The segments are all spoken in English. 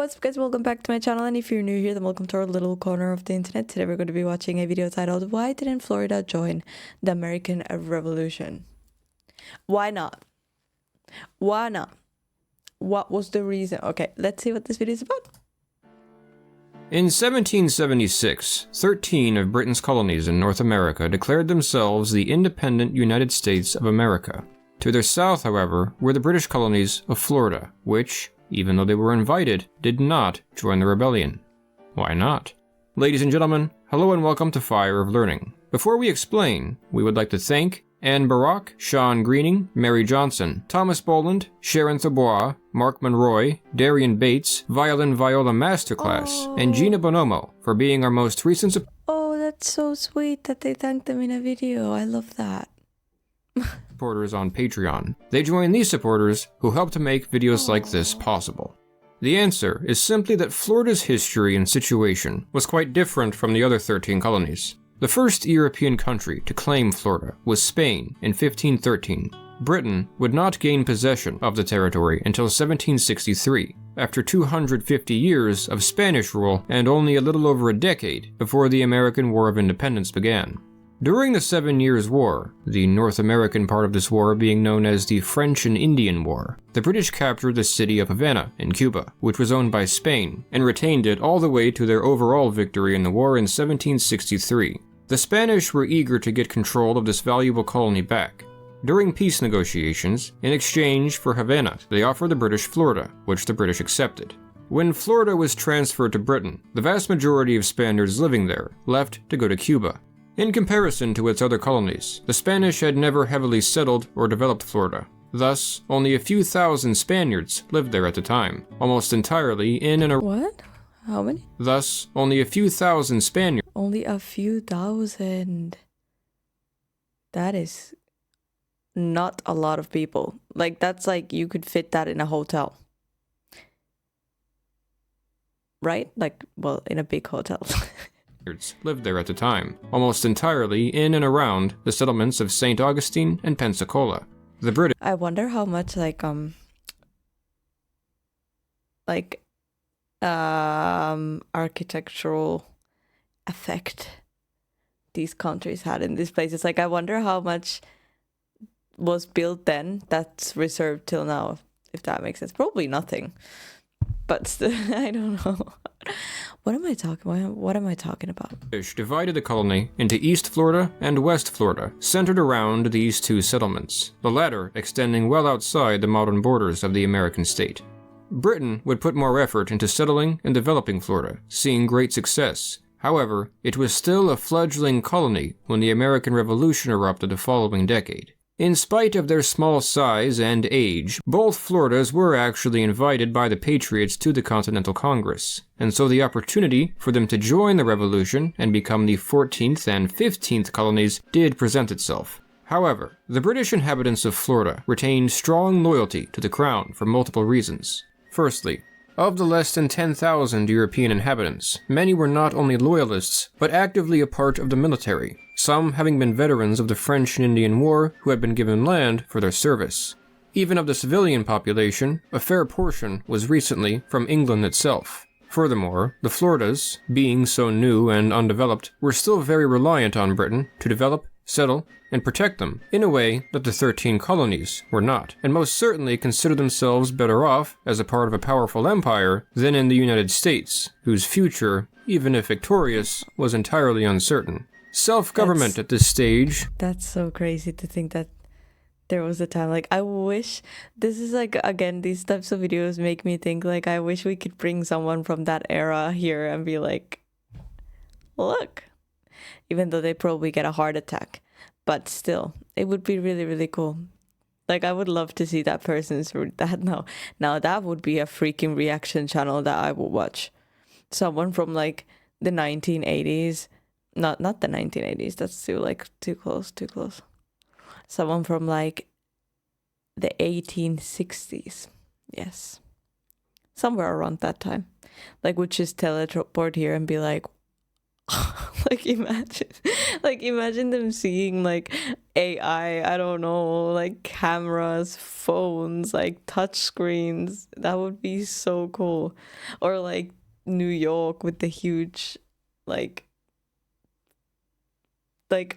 what's up guys, welcome back to my channel, and if you're new here then welcome to our little corner of the internet. Today we're going to be watching a video titled "Why didn't Florida join the American Revolution?" Why not? Why not? What was the reason? Okay, let's see what this video is about. In 1776, 13 of Britain's colonies in North America declared themselves the independent United States of America. To their south, however, were the British colonies of Florida, which, even though they were invited, did not join the rebellion. Why not? Ladies and gentlemen, hello and welcome to Fire of Learning. Before we explain, we would like to thank Anne Barak, Sean Greening, Mary Johnson, Thomas Boland, Sharon Thabois, Mark Monroy, Darian Bates, Violin Viola Masterclass, and Gina Bonomo for being our most recent Oh, that's so sweet that they thanked them in a video. I love that. supporters on Patreon. They join these supporters who help to make videos like this possible. The answer is simply that Florida's history and situation was quite different from the other 13 colonies. The first European country to claim Florida was Spain in 1513. Britain would not gain possession of the territory until 1763, after 250 years of Spanish rule and only a little over a decade before the American War of Independence began. During the 7 Years' War, the North American part of this war being known as the French and Indian War, the British captured the city of Havana in Cuba, which was owned by Spain, and retained it all the way to their overall victory in the war in 1763. The Spanish were eager to get control of this valuable colony back. During peace negotiations, in exchange for Havana, they offered the British Florida, which the British accepted. When Florida was transferred to Britain, the vast majority of Spaniards living there left to go to Cuba. In comparison to its other colonies, the Spanish had never heavily settled or developed Florida. Thus, only a few thousand Spaniards lived there at the time, almost entirely in and around. What? How many? Thus, only a few thousand Spaniards. Only a few thousand. That is not a lot of people. Like, that's like you could fit that in a hotel. Right? Like, well, in a big hotel. lived there at the time, almost entirely in and around the settlements of St. Augustine and Pensacola. The British. I wonder how much architectural effect these countries had in these places. Like, I wonder how much was built then that's reserved till now, if that makes sense. Probably nothing. But still, I don't know. What am I talking about? British divided the colony into East Florida and West Florida, centered around these two settlements, the latter extending well outside the modern borders of the American state. Britain would put more effort into settling and developing Florida, seeing great success. However, it was still a fledgling colony when the American Revolution erupted the following decade. In spite of their small size and age, both Floridas were actually invited by the Patriots to the Continental Congress, and so the opportunity for them to join the revolution and become the 14th and 15th colonies did present itself. However, the British inhabitants of Florida retained strong loyalty to the Crown for multiple reasons. Firstly, of the less than 10,000 European inhabitants, many were not only loyalists, but actively a part of the military, some having been veterans of the French and Indian War who had been given land for their service. Even of the civilian population, a fair portion was recently from England itself. Furthermore, the Floridas, being so new and undeveloped, were still very reliant on Britain to develop, settle, and protect them in a way that the 13 colonies were not, and most certainly considered themselves better off as a part of a powerful empire than in the United States, whose future, even if victorious, was entirely uncertain. Self-government at this stage. That's so crazy to think that there was a time. Like, I wish, this is like, again, these types of videos make me think, like, I wish we could bring someone from that era here and be like, look, even though they probably get a heart attack, but still, it would be really, really cool. Like, I would love to see that person's, now that would be a freaking reaction channel that I would watch. Someone from like the 1980s. Not the 1980s, that's too close. Someone from like the 1860s. Yes. Somewhere around that time. Like, would just teleport here and be like, like imagine them seeing like AI, I don't know, like cameras, phones, like touch screens. That would be so cool. Or like New York with the huge like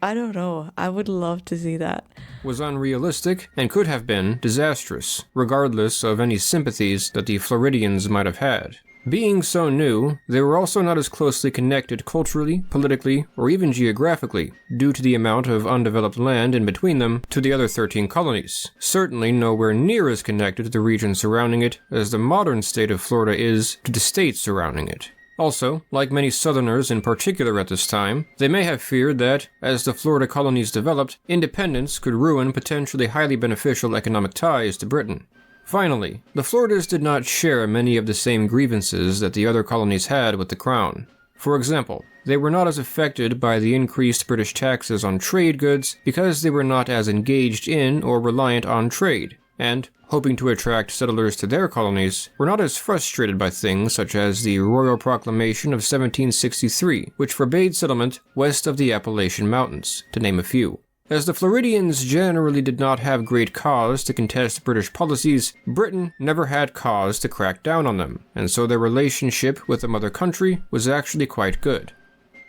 I don't know. I would love to see that. Was unrealistic and could have been disastrous, regardless of any sympathies that the Floridians might have had. Being so new, they were also not as closely connected culturally, politically, or even geographically, due to the amount of undeveloped land in between them to the other 13 colonies. Certainly nowhere near as connected to the region surrounding it as the modern state of Florida is to the states surrounding it. Also, like many Southerners in particular at this time, they may have feared that, as the Florida colonies developed, independence could ruin potentially highly beneficial economic ties to Britain. Finally, the Floridas did not share many of the same grievances that the other colonies had with the Crown. For example, they were not as affected by the increased British taxes on trade goods because they were not as engaged in or reliant on trade, and, hoping to attract settlers to their colonies, were not as frustrated by things such as the Royal Proclamation of 1763, which forbade settlement west of the Appalachian Mountains, to name a few. As the Floridians generally did not have great cause to contest British policies, Britain never had cause to crack down on them, and so their relationship with the mother country was actually quite good.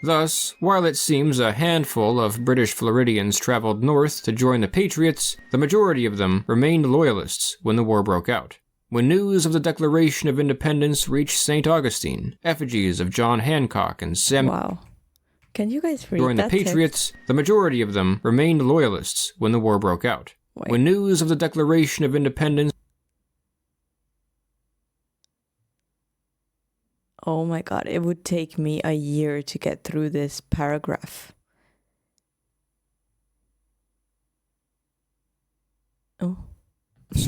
Thus, while it seems a handful of British Floridians traveled north to join the Patriots, the majority of them remained loyalists when the war broke out. When news of the Declaration of Independence reached St. Augustine, effigies of John Hancock and Samuel Wow. Can you guys read joined the that Patriots, text? the majority of them remained loyalists when the war broke out. Wait. When news of the Declaration of Independence Oh my god, it would take me a year to get through this paragraph. Oh.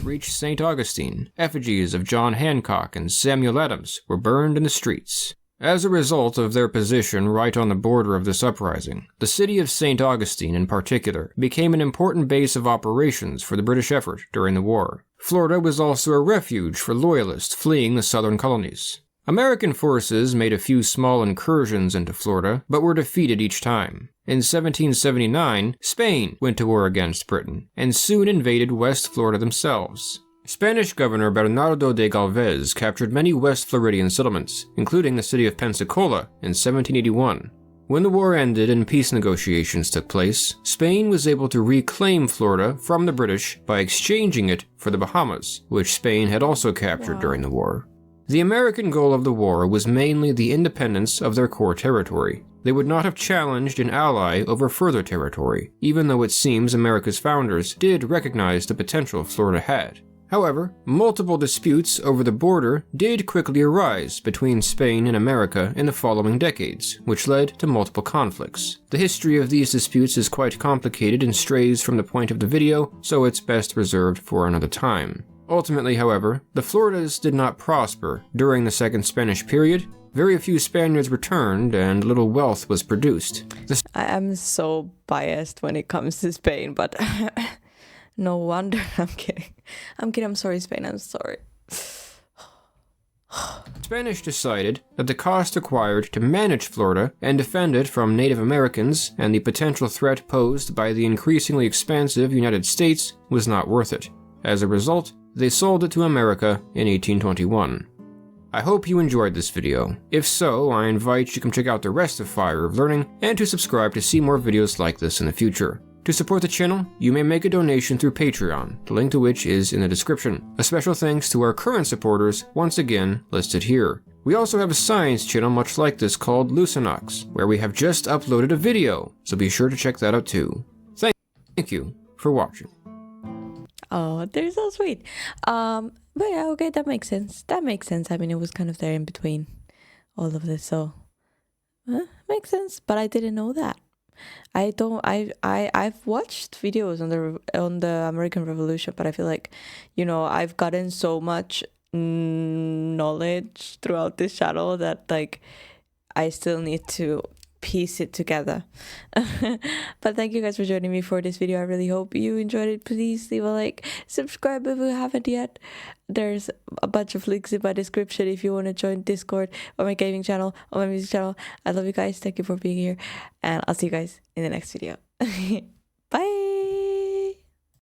reached St. Augustine, effigies of John Hancock and Samuel Adams were burned in the streets. As a result of their position right on the border of this uprising, the city of St. Augustine in particular became an important base of operations for the British effort during the war. Florida was also a refuge for loyalists fleeing the southern colonies. American forces made a few small incursions into Florida, but were defeated each time. In 1779, Spain went to war against Britain, and soon invaded West Florida themselves. Spanish Governor Bernardo de Galvez captured many West Floridian settlements, including the city of Pensacola in 1781. When the war ended and peace negotiations took place, Spain was able to reclaim Florida from the British by exchanging it for the Bahamas, which Spain had also captured during the war. The American goal of the war was mainly the independence of their core territory. They would not have challenged an ally over further territory, even though it seems America's founders did recognize the potential Florida had. However, multiple disputes over the border did quickly arise between Spain and America in the following decades, which led to multiple conflicts. The history of these disputes is quite complicated and strays from the point of the video, so it's best reserved for another time. Ultimately, however, the Floridas did not prosper during the Second Spanish period. Very few Spaniards returned and little wealth was produced. I am so biased when it comes to Spain, but no wonder. I'm kidding. I'm sorry, Spain. I'm sorry. Spanish decided that the cost required to manage Florida and defend it from Native Americans and the potential threat posed by the increasingly expansive United States was not worth it. As a result, they sold it to America in 1821. I hope you enjoyed this video. If so, I invite you to come check out the rest of Fire of Learning and to subscribe to see more videos like this in the future. To support the channel, you may make a donation through Patreon, the link to which is in the description. A special thanks to our current supporters, once again listed here. We also have a science channel much like this called Lucinox, where we have just uploaded a video, so be sure to check that out too. Thank you for watching. Oh, they're so sweet. But yeah, okay, that makes sense. That makes sense. I mean, it was kind of there in between all of this, so makes sense. But I didn't know that. I've watched videos on the American Revolution, but I feel like, I've gotten so much knowledge throughout this channel that like I still need to piece it together. But thank you guys for joining me for this video. I really hope you enjoyed it. Please leave a like, subscribe if you haven't yet. There's a bunch of links in my description if you want to join Discord or my gaming channel or my music channel. I love you guys. Thank you for being here, and I'll see you guys in the next video.